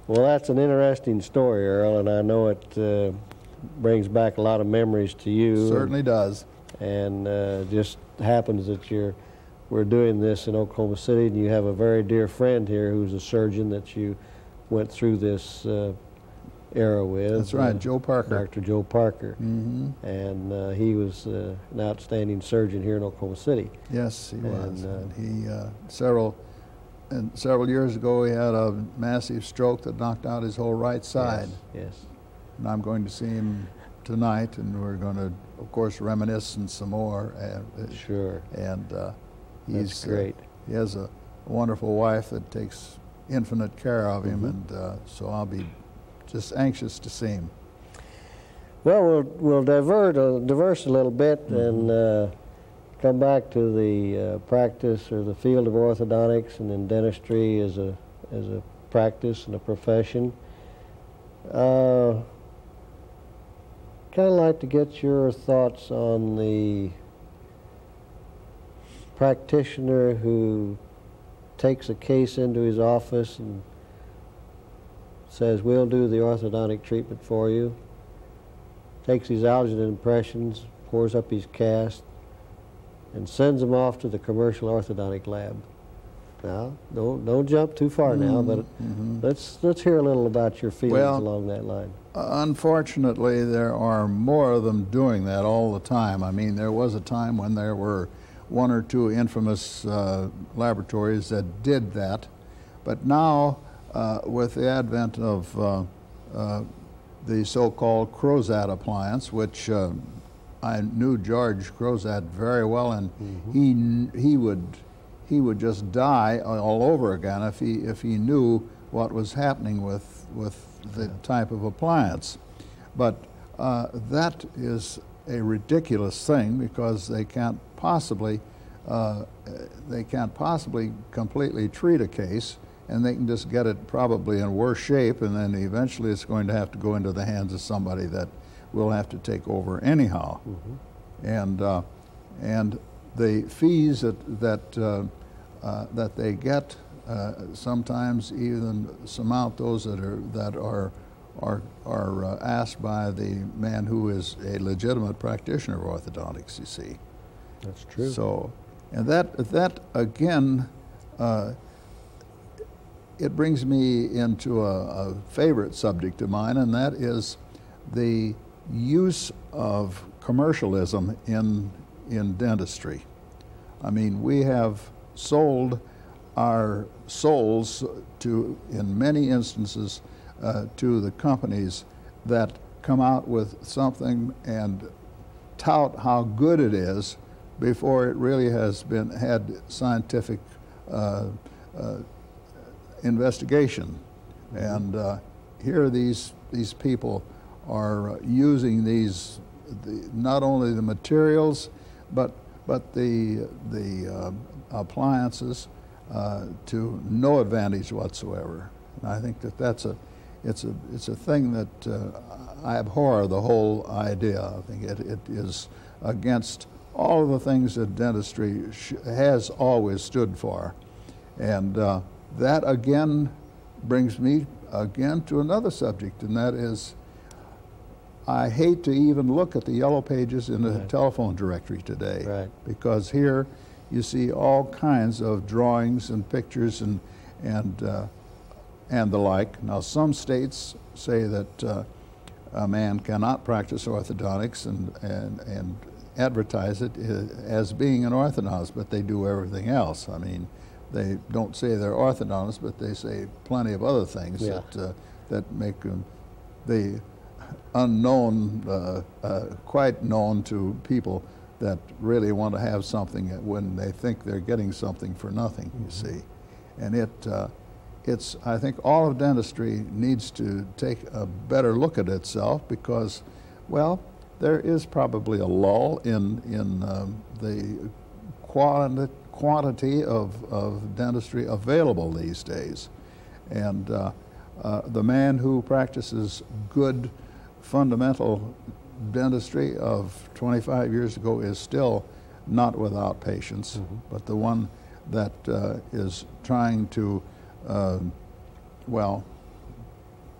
Well, that's an interesting story, Earl, and I know it brings back a lot of memories to you. Certainly does. And just happens that we're doing this in Oklahoma City, and you have a very dear friend here who's a surgeon that you went through this era with. That's right, Joe Parker. Dr. Joe Parker. Mm-hmm. And he was an outstanding surgeon here in Oklahoma City. Yes, he was. And, He several years ago he had a massive stroke that knocked out his whole right side. Yes. And I'm going to see him tonight, and we're going to, of course, reminisce and some more. Sure. And That's great. He has a wonderful wife that takes infinite care of him, Mm-hmm. and so I'll be just anxious to see him. Well, we'll diverse a little bit and come back to the practice or the field of orthodontics and then dentistry as a practice and a profession. Kind of like to get your thoughts on the practitioner who takes a case into his office and says, we'll do the orthodontic treatment for you, takes his alginate impressions, pours up his cast, and sends them off to the commercial orthodontic lab. Now, don't jump too far now, but let's hear a little about your feelings along that line. Unfortunately, there are more of them doing that all the time. I mean, there was a time when there were one or two infamous laboratories that did that, but now with the advent of the so-called Crozat appliance, which I knew George Crozat very well, and he would just die all over again if he knew what was happening with the type of appliance. But that is a ridiculous thing because they can't possibly completely treat a case, and they can just get it probably in worse shape, and then eventually it's going to have to go into the hands of somebody that will have to take over anyhow. And the fees that they get sometimes even surmount those that are asked by the man who is a legitimate practitioner of orthodontics, you see. That's true. So, and that again, it brings me into a favorite subject of mine, and that is the use of commercialism in dentistry. I mean, we have sold our souls to, in many instances, to the companies that come out with something and tout how good it is before it really has had scientific investigation. And here these people are using not only the materials but the appliances to no advantage whatsoever. And I think it's a thing that I abhor the whole idea. I think it is against all of the things that dentistry has always stood for. And that again brings me again to another subject, and that is I hate to even look at the yellow pages in the telephone directory today, because here you see all kinds of drawings and pictures and the like. Now, some states say that a man cannot practice orthodontics and advertise it as being an orthodontist, but they do everything else. I mean, they don't say they're orthodontists, but they say plenty of other things that make the unknown quite known to people that really want to have something when they think they're getting something for nothing, you see. And it's, I think all of dentistry needs to take a better look at itself because, well, there is probably a lull in the quantity of dentistry available these days. And the man who practices good fundamental dentistry of 25 years ago is still not without patience, but the one that is trying to, well,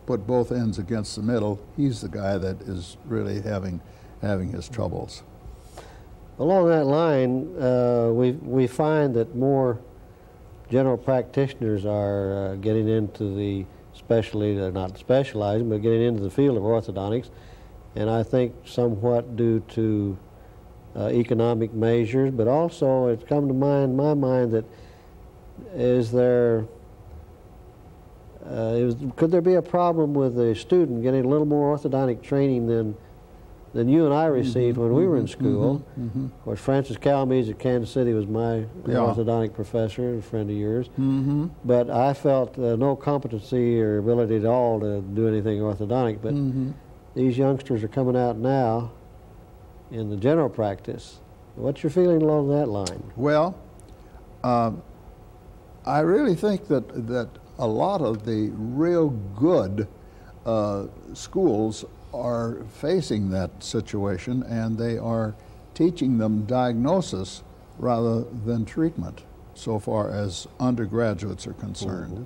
put both ends against the middle, he's the guy that is really having his troubles. Along that line, we find that more general practitioners are getting into the specialty, they're not specializing, but getting into the field of orthodontics, and I think somewhat due to economic measures, but also it's come to mind, my mind, that could there be a problem with a student getting a little more orthodontic training than you and I received when we were in school? Of course, Francis Calmes at Kansas City was my orthodontic professor, a friend of yours. But I felt no competency or ability at all to do anything orthodontic. But these youngsters are coming out now in the general practice. What's your feeling along that line? Well, I really think that a lot of the real good schools are facing that situation, and they are teaching them diagnosis rather than treatment so far as undergraduates are concerned.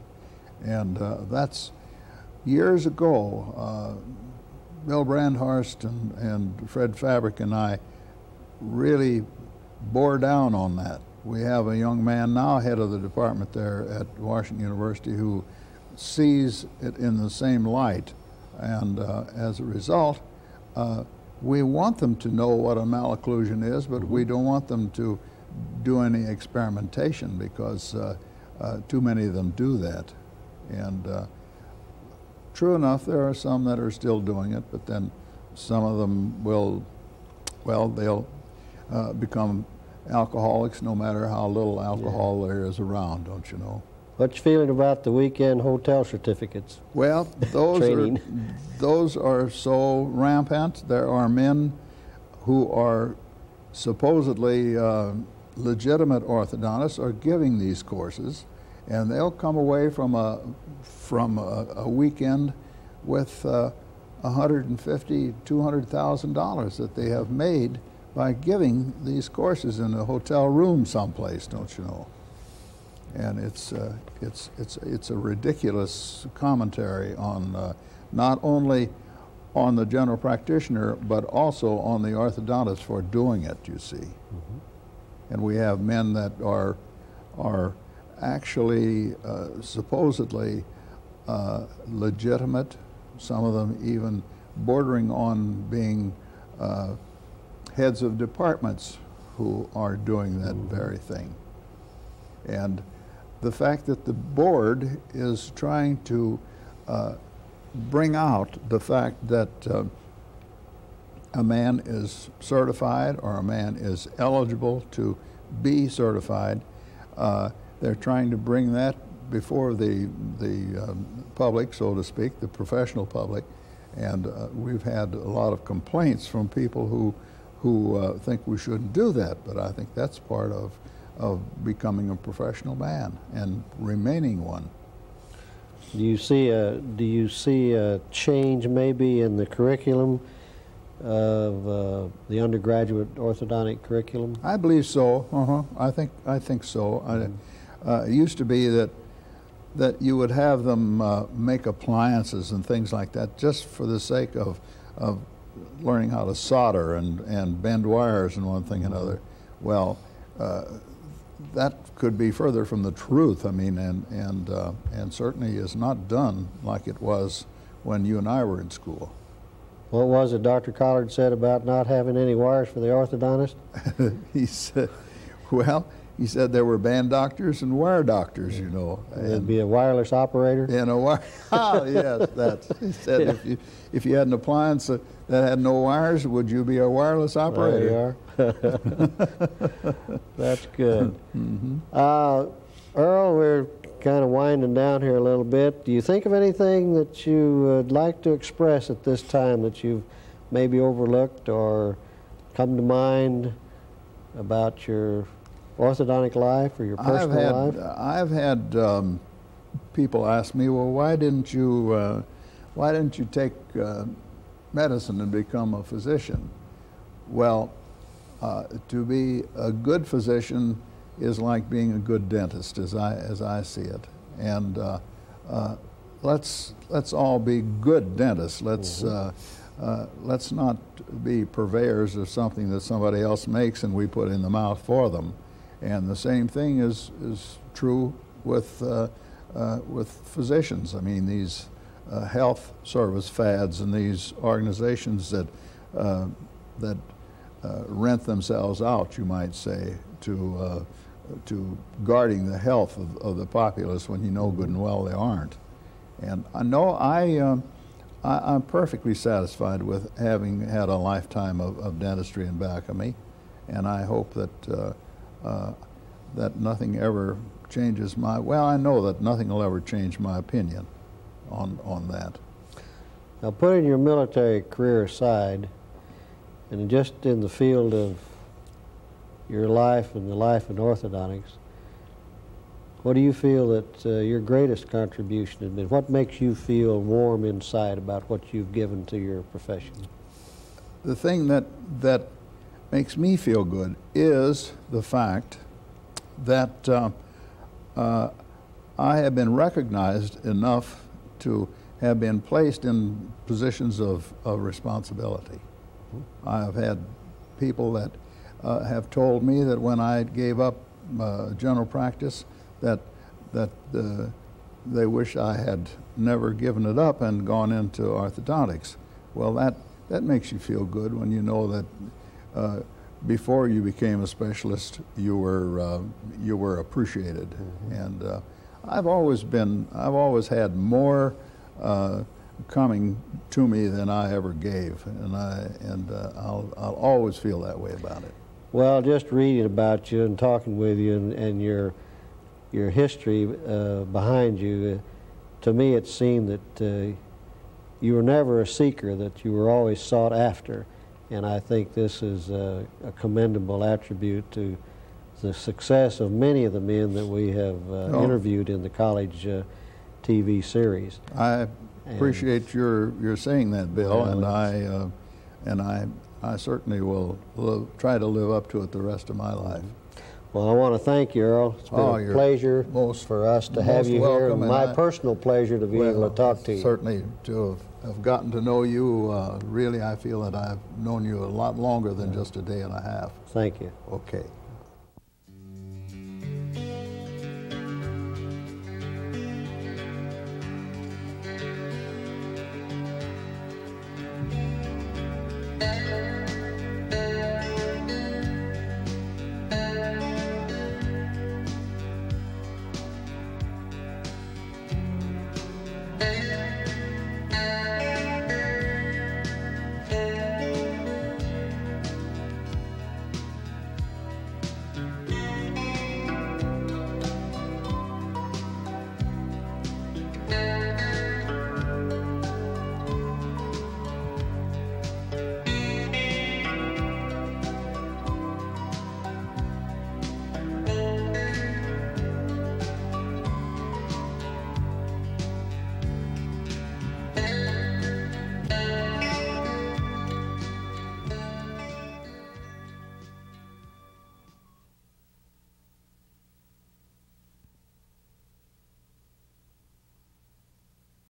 And that's years ago. Bill Brandhorst and Fred Fabric and I really bore down on that. We have a young man now, head of the department there at Washington University, who sees it in the same light. And as a result, we want them to know what a malocclusion is, but we don't want them to do any experimentation, because too many of them do that. And true enough, there are some that are still doing it, but then some of them will, well, they'll become alcoholics no matter how little alcohol there is around, don't you know? What's your feeling about the weekend hotel certificates? Well, those are so rampant. There are men who are supposedly legitimate orthodontists are giving these courses, and they'll come away from a weekend with $150,000, $200,000 that they have made by giving these courses in a hotel room someplace, don't you know? And it's a ridiculous commentary on not only on the general practitioner, but also on the orthodontist for doing it, you see. And we have men that are actually supposedly legitimate, some of them even bordering on being heads of departments who are doing that very thing. And the fact that the board is trying to bring out the fact that a man is certified or a man is eligible to be certified, they're trying to bring that before the public, so to speak, the professional public, and we've had a lot of complaints from people who think we shouldn't do that, but I think that's part of becoming a professional man and remaining one. Do you see a change maybe in the curriculum of the undergraduate orthodontic curriculum? I believe so. I think so. It used to be that you would have them make appliances and things like that just for the sake of learning how to solder and bend wires and one thing and another. Well, that could be further from the truth. I mean, and certainly is not done like it was when you and I were in school. What was it Dr. Collard said about not having any wires for the orthodontist? He said, well, he said there were band doctors and wire doctors, you know. There'd be a wireless operator? And a wire, yes, that's, he said if you had an appliance that had no wires, would you be a wireless operator? There you are. That's good. Earl, we're kind of winding down here a little bit. Do you think of anything that you would like to express at this time that you've maybe overlooked or come to mind about your orthodontic life or your personal life? I've had people ask me, well, why didn't you take medicine and become a physician? Well, to be a good physician is like being a good dentist, as I see it. And let's all be good dentists. Let's not be purveyors of something that somebody else makes and we put in the mouth for them. And the same thing is true with physicians. I mean, these health service fads and these organizations that rent themselves out, you might say, to guarding the health of the populace when you know good and well they aren't. And I know I'm perfectly satisfied with having had a lifetime of dentistry in back of me, and I hope that that nothing ever changes my, well, I know that nothing will ever change my opinion on that. Now, putting your military career aside, and just in the field of your life and the life in orthodontics, what do you feel that your greatest contribution has been? What makes you feel warm inside about what you've given to your profession? The thing that makes me feel good is the fact that I have been recognized enough to have been placed in positions of responsibility. I have had people that have told me that when I gave up general practice, that they wish I had never given it up and gone into orthodontics. Well, that makes you feel good when you know that before you became a specialist, you were appreciated. And I've always had more coming to me than I ever gave, and I'll always feel that way about it. Well, just reading about you and talking with you and your history behind you, to me it seemed that you were never a seeker, that you were always sought after, and I think this is a commendable attribute to the success of many of the men that we have interviewed in the college TV series. I appreciate your saying that, Bill, and I certainly will try to live up to it the rest of my life. Well, I want to thank you, Earl. It's been a pleasure for us to have you here, and my personal pleasure to be able to talk to you. Certainly, to have gotten to know you, really I feel that I've known you a lot longer than just a day and a half. Thank you. Okay.